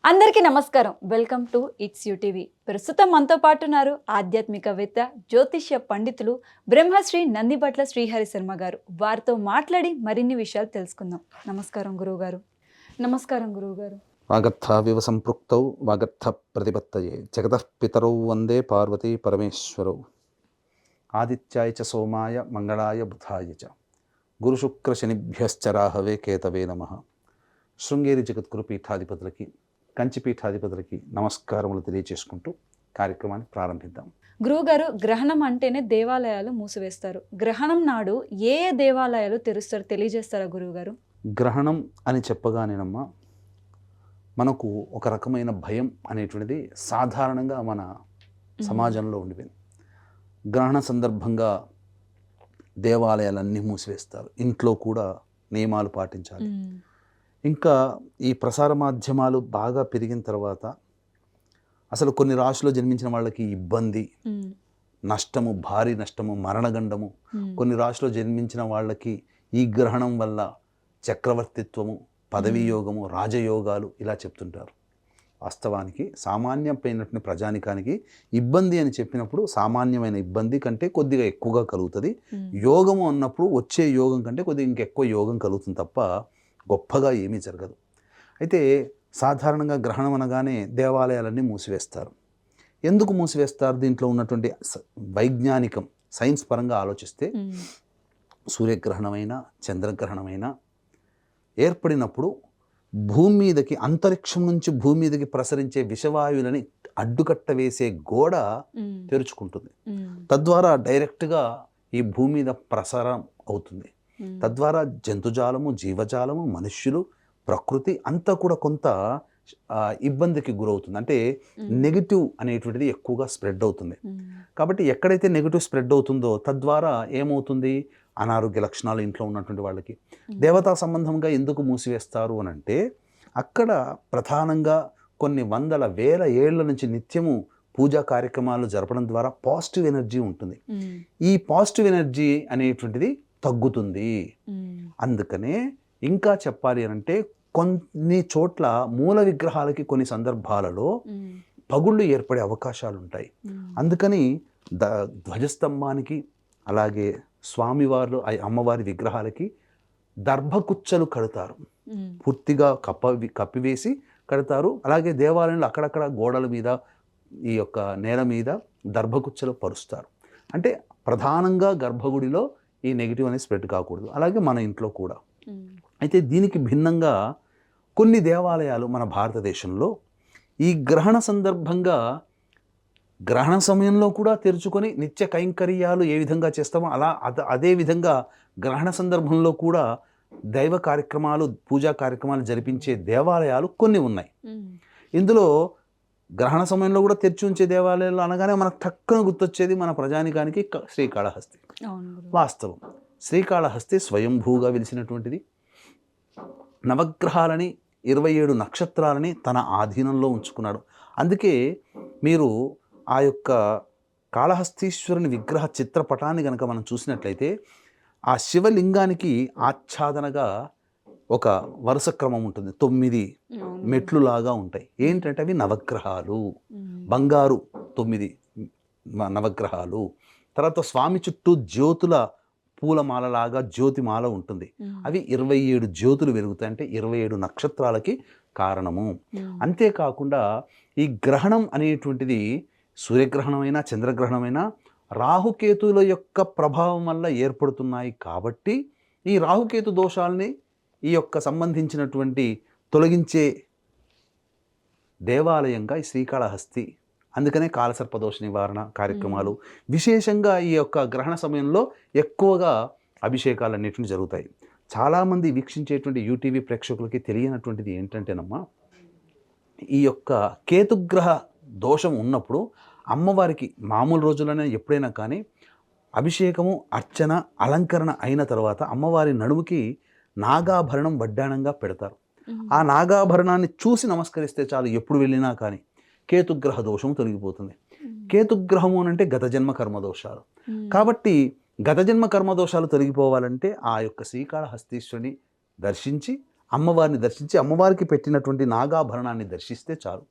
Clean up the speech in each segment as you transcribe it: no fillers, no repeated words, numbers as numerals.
అందరికీ నమస్కారం. Welcome to it's you TV. ప్రస్తుతం మనతో పాటు ఉన్నారు ఆధ్యాత్మికవేత్త, జ్యోతిష్య పండితులు బ్రహ్మశ్రీ నందిబట్ల శ్రీహరి శర్మ గారు. వారితో మాట్లాడి మరిన్ని విషయాలు తెలుసుకుందాం. నమస్కారం గురువుగారు. నమస్కారం గురువుగారు. వాగర్థావివ సంపృక్తౌ వాగర్థ ప్రతిపత్తయే జగతః పితరౌ వందే పార్వతీ పరమేశ్వరౌ ఆదిత్యాయ చ సోమాయ మంగళాయ బుధాయ చ గురుశుక్ర శనిభ్యశ్చ రాహవే కేతవే నమః. శృంగేరి జగద్గురు పీఠాధిపతులకి, కంచి పీఠాధిపతులకి నమస్కారములు తెలియచేసుకుంటూ కార్యక్రమాన్ని ప్రారంభిద్దాం. గురువుగారు, గ్రహణం అంటేనే దేవాలయాలు మూసివేస్తారు. గ్రహణం నాడు ఏ ఏ దేవాలయాలు తెరుస్తారు తెలియజేస్తారా గురువుగారు? గ్రహణం అని చెప్పగానేనమ్మా మనకు ఒక రకమైన భయం అనేటువంటిది సాధారణంగా మన సమాజంలో ఉండిపోయింది. గ్రహణ సందర్భంగా దేవాలయాలన్నీ మూసివేస్తారు, ఇంట్లో కూడా నియమాలు పాటించాలి. ఇంకా ఈ ప్రసార మాధ్యమాలు బాగా పెరిగిన తర్వాత అసలు కొన్ని రాశుల్లో జన్మించిన వాళ్ళకి ఇబ్బంది, నష్టము, భారీ నష్టము, మరణగండము. కొన్ని రాశుల్లో జన్మించిన వాళ్ళకి ఈ గ్రహణం వల్ల చక్రవర్తిత్వము, పదవీ యోగము, రాజయోగాలు ఇలా చెప్తుంటారు. వాస్తవానికి సామాన్యమైనటువంటి ప్రజానికానికి ఇబ్బంది అని చెప్పినప్పుడు సామాన్యమైన ఇబ్బంది కంటే కొద్దిగా ఎక్కువగా కలుగుతుంది. యోగము అన్నప్పుడు వచ్చే యోగం కంటే కొద్దిగా ఇంకెక్కువ యోగం కలుగుతుంది తప్ప గొప్పగా ఏమీ జరగదు. అయితే సాధారణంగా గ్రహణం అనగానే దేవాలయాలన్నీ మూసివేస్తారు. ఎందుకు మూసివేస్తారు? దీంట్లో ఉన్నటువంటి వైజ్ఞానికం, సైన్స్ పరంగా ఆలోచిస్తే సూర్యగ్రహణమైనా చంద్రగ్రహణమైనా ఏర్పడినప్పుడు భూమి మీదకి, అంతరిక్షం నుంచి భూమి మీదకి ప్రసరించే విషవాయువులని అడ్డుకట్ట వేసే గోడ తెరుచుకుంటుంది. తద్వారా డైరెక్ట్గా ఈ భూమి మీద ప్రసారం అవుతుంది. తద్వారా జంతుజాలము, జీవజాలము, మనుష్యులు, ప్రకృతి అంతా కూడా కొంత ఇబ్బందికి గురవుతుంది. అంటే నెగిటివ్ అనేటువంటిది ఎక్కువగా స్ప్రెడ్ అవుతుంది. కాబట్టి ఎక్కడైతే నెగిటివ్ స్ప్రెడ్ అవుతుందో తద్వారా ఏమవుతుంది? అనారోగ్య లక్షణాలు ఇంట్లో ఉన్నటువంటి వాళ్ళకి. దేవతా సంబంధంగా ఎందుకు మూసివేస్తారు అని అంటే అక్కడ ప్రధానంగా కొన్ని వందల వేల ఏళ్ల నుంచి నిత్యము పూజా కార్యక్రమాలు జరపడం ద్వారా పాజిటివ్ ఎనర్జీ ఉంటుంది. ఈ పాజిటివ్ ఎనర్జీ అనేటువంటిది తగ్గుతుంది. అందుకనే ఇంకా చెప్పాలి అని అంటే కొన్ని చోట్ల మూల విగ్రహాలకి కొన్ని సందర్భాలలో పగుళ్ళు ఏర్పడే అవకాశాలు ఉంటాయి. అందుకని ధ్వజస్తంభానికి, అలాగే స్వామివారు, అమ్మవారి విగ్రహాలకి దర్భకుచ్చలు కడతారు. పూర్తిగా కప్పివేసి కడతారు. అలాగే దేవాలయంలో అక్కడక్కడ గోడల మీద, ఈ యొక్క నేల మీద దర్భకుచ్చలు పరుస్తారు. అంటే ప్రధానంగా గర్భగుడిలో ఈ నెగిటివ్ అనేది స్ప్రెడ్ కాకూడదు. అలాగే మన ఇంట్లో కూడా. అయితే దీనికి భిన్నంగా కొన్ని దేవాలయాలు మన భారతదేశంలో ఈ గ్రహణ సందర్భంగా, గ్రహణ సమయంలో కూడా తెరుచుకొని నిత్య కైంకర్యాలు ఏ విధంగా చేస్తామో అదే విధంగా గ్రహణ సందర్భంలో కూడా దైవ కార్యక్రమాలు, పూజా కార్యక్రమాలు జరిపించే దేవాలయాలు కొన్ని ఉన్నాయి. ఇందులో గ్రహణ సమయంలో కూడా తెరిచి ఉంచే దేవాలయాలు అనగానే మనకు టక్కున గుర్తొచ్చేది మన ప్రజానికానికి శ్రీకాళహస్తి. వాస్తవం, శ్రీకాళహస్తి స్వయంభూగా వెలిసినటువంటిది. నవగ్రహాలని, 27 నక్షత్రాలని తన ఆధీనంలో ఉంచుకున్నాడు. అందుకే మీరు ఆ యొక్క కాళహస్తీశ్వరుని విగ్రహ చిత్రపటాన్ని కనుక మనం చూసినట్లయితే ఆ శివలింగానికి ఆచ్ఛాదనగా ఒక వరుస క్రమం ఉంటుంది. 9 మెట్లు లాగా ఉంటాయి. ఏంటంటే అవి నవగ్రహాలు, బంగారు 9 నవగ్రహాలు. తర్వాత స్వామి చుట్టూ జ్యోతుల పూలమాలలాగా జ్యోతిమాల ఉంటుంది. అవి 27 జ్యోతులు వెలుగుతాయి. అంటే 27 నక్షత్రాలకి కారణము. అంతేకాకుండా ఈ గ్రహణం అనేటువంటిది సూర్యగ్రహణమైనా చంద్రగ్రహణమైనా రాహుకేతువుల యొక్క ప్రభావం వల్ల ఏర్పడుతున్నాయి. కాబట్టి ఈ రాహుకేతు దోషాలని ఈ యొక్క సంబంధించినటువంటి తొలగించే దేవాలయంగా ఈ శ్రీకాళహస్తి. అందుకనే కాలసర్పదోష నివారణ కార్యక్రమాలు విశేషంగా ఈ యొక్క గ్రహణ సమయంలో ఎక్కువగా అభిషేకాలు అనేటువంటి జరుగుతాయి. చాలామంది వీక్షించేటువంటి యూటీవీ ప్రేక్షకులకి తెలియనటువంటిది ఏంటంటేనమ్మా, ఈ యొక్క కేతుగ్రహ దోషం ఉన్నప్పుడు అమ్మవారికి మామూలు రోజుల్లోనే ఎప్పుడైనా కానీ అభిషేకము, అర్చన, అలంకరణ అయిన తర్వాత అమ్మవారి నడుముకి నాగాభరణం వడ్డాణంగా పెడతారు. ఆ నాగాభరణాన్ని చూసి నమస్కరిస్తే చాలు, ఎప్పుడు వెళ్ళినా కానీ కేతుగ్రహ దోషం తొలగిపోతుంది. కేతుగ్రహము అంటే గత జన్మ కర్మదోషాలు. కాబట్టి గత జన్మ కర్మదోషాలు తొలగిపోవాలంటే ఆ యొక్క శ్రీకాళహస్తీశ్వరుని దర్శించి అమ్మవారిని దర్శించి అమ్మవారికి పెట్టినటువంటి నాగాభరణాన్ని దర్శిస్తే చాలు.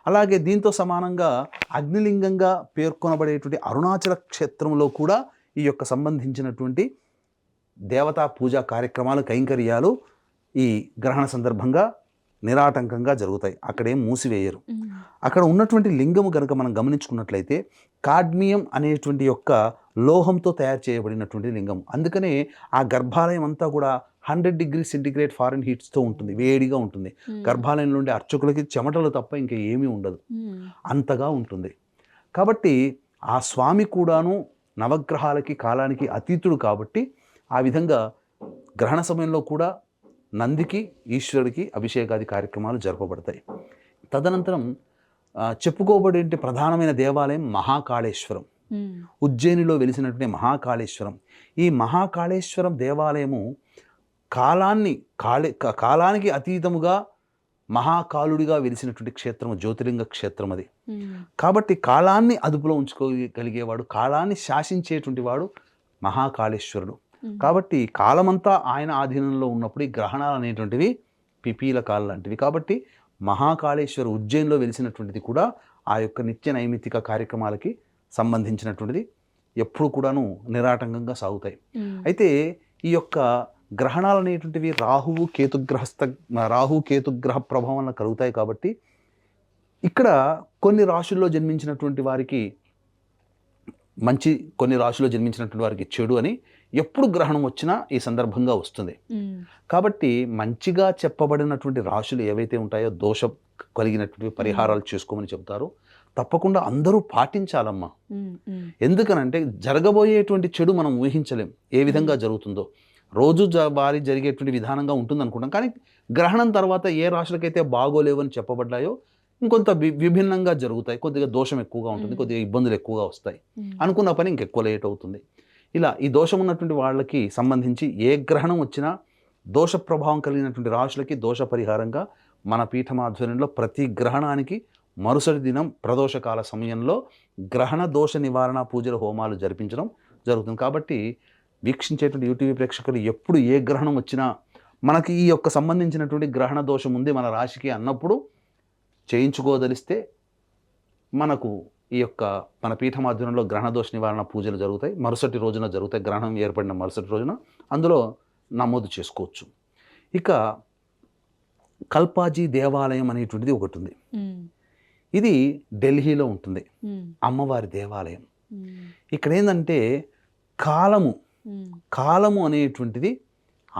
అలాగే దీంతో సమానంగా అగ్నిలింగంగా పేర్కొనబడేటువంటి అరుణాచల క్షేత్రంలో కూడా ఈ యొక్క సంబంధించినటువంటి దేవతా పూజా కార్యక్రమాలు, కైంకర్యాలు ఈ గ్రహణ సందర్భంగా నిరాటంకంగా జరుగుతాయి. అక్కడేం మూసివేయరు. అక్కడ ఉన్నటువంటి లింగము కనుక మనం గమనించుకున్నట్లయితే కాడ్మియం అనేటువంటి యొక్క లోహంతో తయారు చేయబడినటువంటి లింగం. అందుకనే ఆ గర్భాలయం అంతా కూడా 100 డిగ్రీ సెంటిగ్రేడ్ ఫారెన్ హీట్స్తో ఉంటుంది, వేడిగా ఉంటుంది. గర్భాలయం నుండి అర్చకులకి చెమటలు తప్ప ఇంకా ఏమీ ఉండదు, అంతగా ఉంటుంది. కాబట్టి ఆ స్వామి కూడాను నవగ్రహాలకి కాలానికి అతీతుడు కాబట్టి ఆ విధంగా గ్రహణ సమయంలో కూడా నందికి ఈశ్వరుడికి అభిషేకాది కార్యక్రమాలు జరపబడతాయి. తదనంతరం చెప్పుకోబడే ప్రధానమైన దేవాలయం మహాకాళేశ్వరం, ఉజ్జయినిలో వెలిసినటువంటి మహాకాళేశ్వరం. ఈ మహాకాళేశ్వరం దేవాలయము కాలానికి అతీతముగా మహాకాలుడిగా వెలిసినటువంటి క్షేత్రము, జ్యోతిర్లింగ క్షేత్రం అది. కాబట్టి కాలాన్ని అదుపులో ఉంచుకోగలిగేవాడు, కాలాన్ని శాసించేటువంటి వాడు మహాకాళేశ్వరుడు. కాబట్టి కాలమంతా ఆయన ఆధీనంలో ఉన్నప్పుడు ఈ గ్రహణాలు అనేటువంటివి పిపీలకాలు లాంటివి. కాబట్టి మహాకాళేశ్వర ఉజ్జయినిలో వెలిసినటువంటిది కూడా ఆ యొక్క నిత్య నైమిత్తిక కార్యక్రమాలకి సంబంధించినటువంటిది ఎప్పుడు కూడాను నిరాటంకంగా సాగుతాయి. అయితే ఈ యొక్క గ్రహణాలు అనేటువంటివి రాహువు కేతుగ్రహ ప్రభావం వల్ల కలుగుతాయి. కాబట్టి ఇక్కడ కొన్ని రాశుల్లో జన్మించినటువంటి వారికి మంచి, కొన్ని రాశుల్లో జన్మించినటువంటి వారికి చెడు అని ఎప్పుడు గ్రహణం వచ్చినా ఈ సందర్భంగా వస్తుంది. కాబట్టి మంచిగా చెప్పబడినటువంటి రాశులు ఏవైతే ఉంటాయో దోషం కలిగినటువంటి పరిహారాలు చేసుకోమని చెబుతారు. తప్పకుండా అందరూ పాటించాలమ్మా. ఎందుకనంటే జరగబోయేటువంటి చెడు మనం ఊహించలేం, ఏ విధంగా జరుగుతుందో. రోజు వారి జరిగేటువంటి విధానంగా ఉంటుంది అనుకుంటాం, కానీ గ్రహణం తర్వాత ఏ రాశులకైతే బాగోలేవు అని చెప్పబడ్డాయో ఇంకొంత విభిన్నంగా జరుగుతాయి. కొద్దిగా దోషం ఎక్కువగా ఉంటుంది, కొద్దిగా ఇబ్బందులు ఎక్కువగా వస్తాయి, అనుకున్న పని ఇంకెక్కువ లేట్ అవుతుంది. ఇలా ఈ దోషం ఉన్నటువంటి వాళ్ళకి సంబంధించి ఏ గ్రహణం వచ్చినా దోష ప్రభావం కలిగినటువంటి రాశులకి దోష పరిహారంగా మన పీఠమాధ్వర్యంలో ప్రతి గ్రహణానికి మరుసటి దినం ప్రదోషకాల సమయంలో గ్రహణ దోష నివారణ పూజల హోమాలు జరిపించడం జరుగుతుంది. కాబట్టి వీక్షించేటువంటి యూటీవీ ప్రేక్షకులు ఎప్పుడు ఏ గ్రహణం వచ్చినా మనకి ఈ యొక్క సంబంధించినటువంటి గ్రహణ దోషం ఉంది మన రాశికి అన్నప్పుడు చేయించుకోదలిస్తే మనకు ఈ యొక్క మన పీఠమాధ్వర్యంలో గ్రహణ దోష నివారణ పూజలు జరుగుతాయి. మరుసటి రోజున జరుగుతాయి, గ్రహణం ఏర్పడిన మరుసటి రోజున అందులో నమోదు చేసుకోవచ్చు. ఇక కల్పాజీ దేవాలయం అనేటువంటిది ఒకటి ఉంది. ఇది ఢిల్లీలో ఉంటుంది, అమ్మవారి దేవాలయం. ఇక్కడ ఏంటంటే కాలము అనేటువంటిది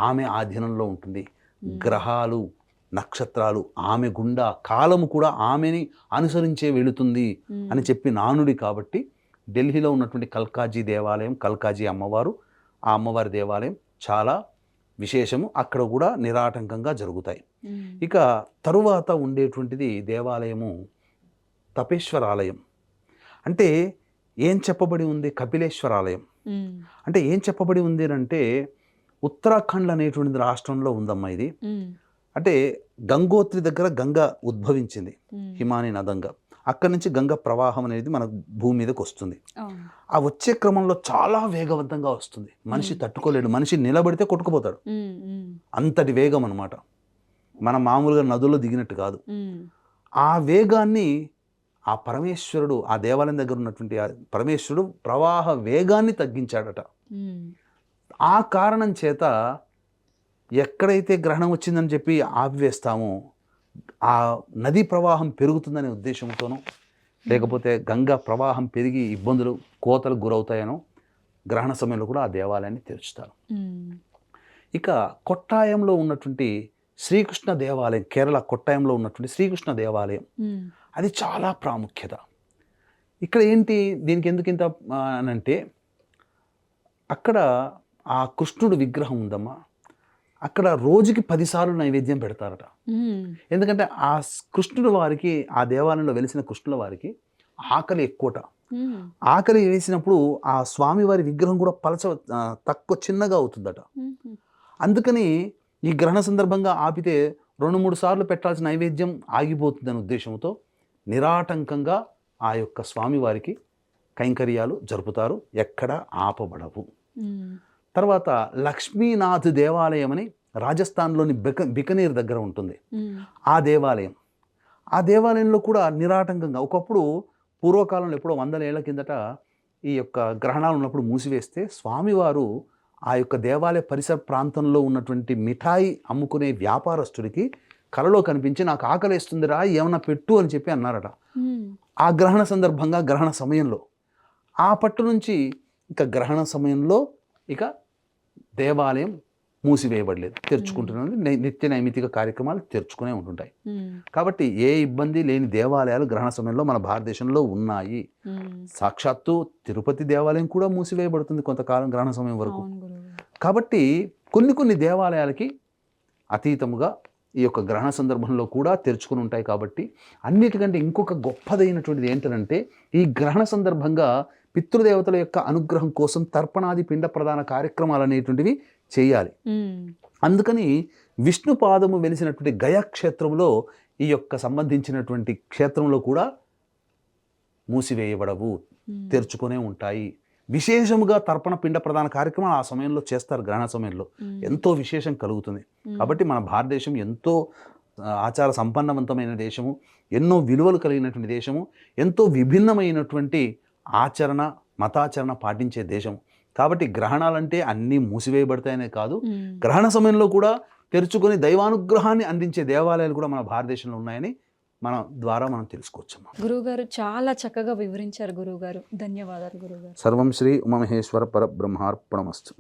ఆమె ఆధీనంలో ఉంటుంది. గ్రహాలు, నక్షత్రాలు ఆమె గుండా, కాలము కూడా ఆమెని అనుసరించే వెళుతుంది అని చెప్పి నానుడి. కాబట్టి ఢిల్లీలో ఉన్నటువంటి కల్కాజీ దేవాలయం, కల్కాజీ అమ్మవారు, ఆ అమ్మవారి దేవాలయం చాలా విశేషము. అక్కడ కూడా నిరాటంకంగా జరుగుతాయి. ఇక తరువాత ఉండేటువంటిది దేవాలయము తపేశ్వరాలయం. అంటే ఏం చెప్పబడి ఉంది? కపిలేశ్వరాలయం అంటే ఏం చెప్పబడి ఉంది అంటే ఉత్తరాఖండ్ అనేటువంటిది రాష్ట్రంలో ఉందమ్మా ఇది. అంటే గంగోత్రి దగ్గర గంగ ఉద్భవించింది, హిమాని నదంగా. అక్కడి నుంచి గంగ ప్రవాహం అనేది మన భూమి మీదకి వస్తుంది. ఆ వచ్చే క్రమంలో చాలా వేగవంతంగా వస్తుంది, మనిషి తట్టుకోలేడు, మనిషి నిలబడితే కొట్టుకుపోతాడు, అంతటి వేగం అన్నమాట. మన మామూలుగా నదుల్లో దిగినట్టు కాదు. ఆ వేగాన్ని ఆ పరమేశ్వరుడు, ఆ దేవాలయం దగ్గర ఉన్నటువంటి ఆ పరమేశ్వరుడు ప్రవాహ వేగాన్ని తగ్గించాడట. ఆ కారణం చేత ఎక్కడైతే గ్రహణం వచ్చిందని చెప్పి ఆపివేస్తామో ఆ నదీ ప్రవాహం పెరుగుతుందనే ఉద్దేశంతోనో, లేకపోతే గంగా ప్రవాహం పెరిగి ఇబ్బందులు, కోతలకు గురవుతాయనో గ్రహణ సమయంలో కూడా ఆ దేవాలయాన్ని తెరుచుతారు. ఇక కొట్టాయంలో ఉన్నటువంటి శ్రీకృష్ణ దేవాలయం, కేరళ కొట్టాయంలో ఉన్నటువంటి శ్రీకృష్ణ దేవాలయం, అది చాలా ప్రాముఖ్యత. ఇక్కడ ఏంటి, దీనికి ఎందుకు ఇంత అనంటే అక్కడ ఆ కృష్ణుడు విగ్రహం ఉందమ్మా. అక్కడ రోజుకి 10 సార్లు నైవేద్యం పెడతారట. ఎందుకంటే ఆ కృష్ణుడు వారికి, ఆ దేవాలయంలో వెలిసిన కృష్ణుల వారికి ఆకలి ఎక్కువట. ఆకలి వేసినప్పుడు ఆ స్వామివారి విగ్రహం కూడా తక్కువ చిన్నగా అవుతుందట. అందుకని ఈ గ్రహణ సందర్భంగా ఆపితే 2-3 సార్లు పెట్టాల్సిన నైవేద్యం ఆగిపోతుందనే ఉద్దేశంతో నిరాటంకంగా ఆ యొక్క స్వామివారికి కైంకర్యాలు జరుపుతారు, ఎక్కడ ఆపబడవు. తర్వాత లక్ష్మీనాథ్ దేవాలయం అని రాజస్థాన్లోని బికనీర్ దగ్గర ఉంటుంది ఆ దేవాలయం. ఆ దేవాలయంలో కూడా నిరాటంకంగా ఒకప్పుడు పూర్వకాలంలో ఎప్పుడో 100 ఏళ్ల కిందట ఈ యొక్క గ్రహణాలు ఉన్నప్పుడు మూసివేస్తే స్వామివారు ఆ యొక్క దేవాలయ పరిసర ప్రాంతంలో ఉన్నటువంటి మిఠాయి అమ్ముకునే వ్యాపారస్తుడికి కలలో కనిపించి నాకు ఆకలేస్తుందిరా ఏమన్నా పెట్టు అని చెప్పి అన్నారట. ఆ గ్రహణ సందర్భంగా గ్రహణ సమయంలో ఆ పట్టు నుంచి ఇక గ్రహణ సమయంలో ఇక దేవాలయం మూసివేయబడలేదు, తెరుచుకుంటున్నది. నిత్య నైమితిక కార్యక్రమాలు తెరుచుకునే ఉంటుంటాయి. కాబట్టి ఏ ఇబ్బంది లేని దేవాలయాలు గ్రహణ సమయంలో మన భారతదేశంలో ఉన్నాయి. సాక్షాత్తు తిరుపతి దేవాలయం కూడా మూసివేయబడుతుంది కొంతకాలం గ్రహణ సమయం వరకు. కాబట్టి కొన్ని దేవాలయాలకి అతీతముగా ఈ యొక్క గ్రహణ సందర్భంలో కూడా తెరుచుకుని ఉంటాయి. కాబట్టి అన్నిటికంటే ఇంకొక గొప్పదైనటువంటిది ఏంటంటే ఈ గ్రహణ సందర్భంగా పితృదేవతల యొక్క అనుగ్రహం కోసం తర్పణాది పిండ ప్రధాన కార్యక్రమాలు అనేటువంటివి చేయాలి. అందుకని విష్ణు పాదము వెలిసినటువంటి గయా క్షేత్రంలో ఈ యొక్క సంబంధించినటువంటి క్షేత్రంలో కూడా మూసివేయబడవు, తెరుచుకునే ఉంటాయి. విశేషముగా తర్పణ పిండ ప్రధాన కార్యక్రమాలు ఆ సమయంలో చేస్తారు. గ్రహణ సమయంలో ఎంతో విశేషం కలుగుతుంది. కాబట్టి మన భారతదేశం ఎంతో ఆచార సంపన్నవంతమైన దేశము, ఎన్నో విలువలు కలిగినటువంటి దేశము, ఎంతో విభిన్నమైనటువంటి ఆచరణ మతాచరణ పాటించే దేశం. కాబట్టి గ్రహణాలంటే అన్నీ మూసివేయబడతాయనే కాదు, గ్రహణ సమయంలో కూడా తెరుచుకొని దైవానుగ్రహాన్ని అందించే దేవాలయాలు కూడా మన భారతదేశంలో ఉన్నాయని మన ద్వారా మనం తెలుసుకోవచ్చు. గురువుగారు చాలా చక్కగా వివరించారు గురువుగారు. ధన్యవాదాలు గురువుగారు. సర్వం శ్రీ ఉమామహేశ్వర పరబ్రహ్మార్పణమస్తు.